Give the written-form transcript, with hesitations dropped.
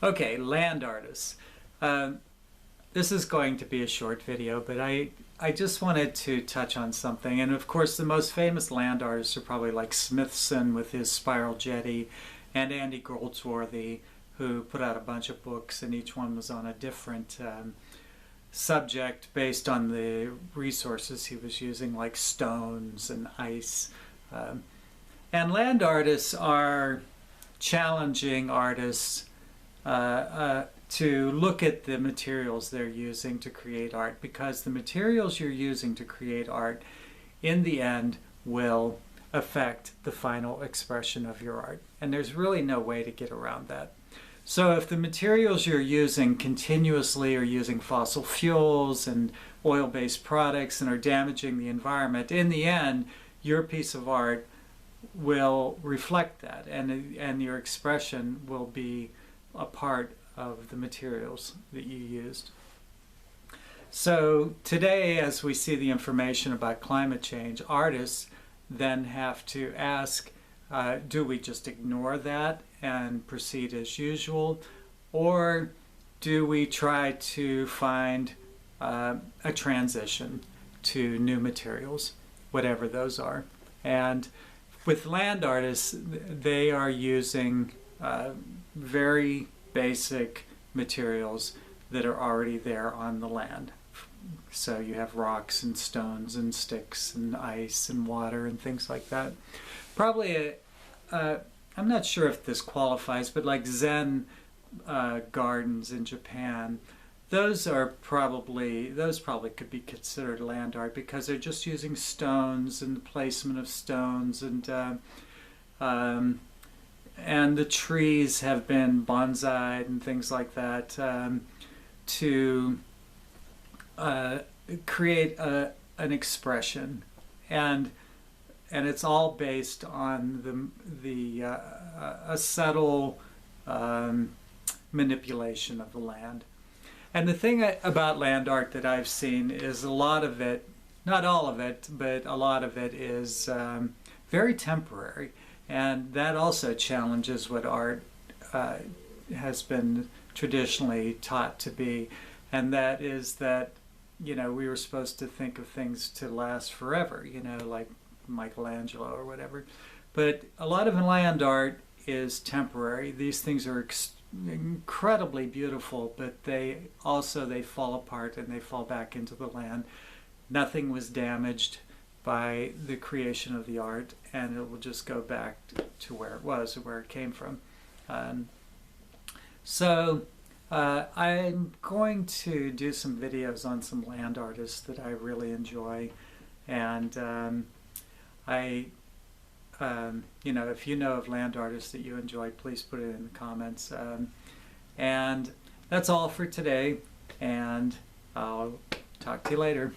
Okay, land artists. This is going to be a short video, but I just wanted to touch on something. And of course, the most famous land artists are probably like Smithson with his Spiral Jetty, and Andy Goldsworthy, who put out a bunch of books, and each one was on a different subject based on the resources he was using, like stones and ice. And land artists are challenging artists to look at the materials they're using to create art, because the materials you're using to create art in the end will affect the final expression of your art, and there's really no way to get around that. So if the materials you're using continuously are using fossil fuels and oil-based products and are damaging the environment, in the end your piece of art will reflect that, and your expression will be a part of the materials that you used. So today, as we see the information about climate change, artists then have to ask, do we just ignore that and proceed as usual, or do we try to find a transition to new materials, whatever those are? And with land artists, they are using very basic materials that are already there on the land. So you have rocks and stones and sticks and ice and water and things like that. Probably, I'm not sure if this qualifies, but like Zen gardens in Japan, those probably could be considered land art, because they're just using stones and the placement of stones, and the trees have been bonsaied and things like that to create an expression, and it's all based on a subtle manipulation of the land. And the thing about land art that I've seen is a lot of it, not all of it, but a lot of it is very temporary. And that also challenges what art has been traditionally taught to be. And that is that, we were supposed to think of things to last forever, like Michelangelo or whatever. But a lot of land art is temporary. These things are incredibly beautiful, but they fall apart and they fall back into the land. Nothing was damaged by the creation of the art, and it will just go back to where it was or where it came from. So I'm going to do some videos on some land artists that I really enjoy, and if you know of land artists that you enjoy, please put it in the comments. And that's all for today, and I'll talk to you later.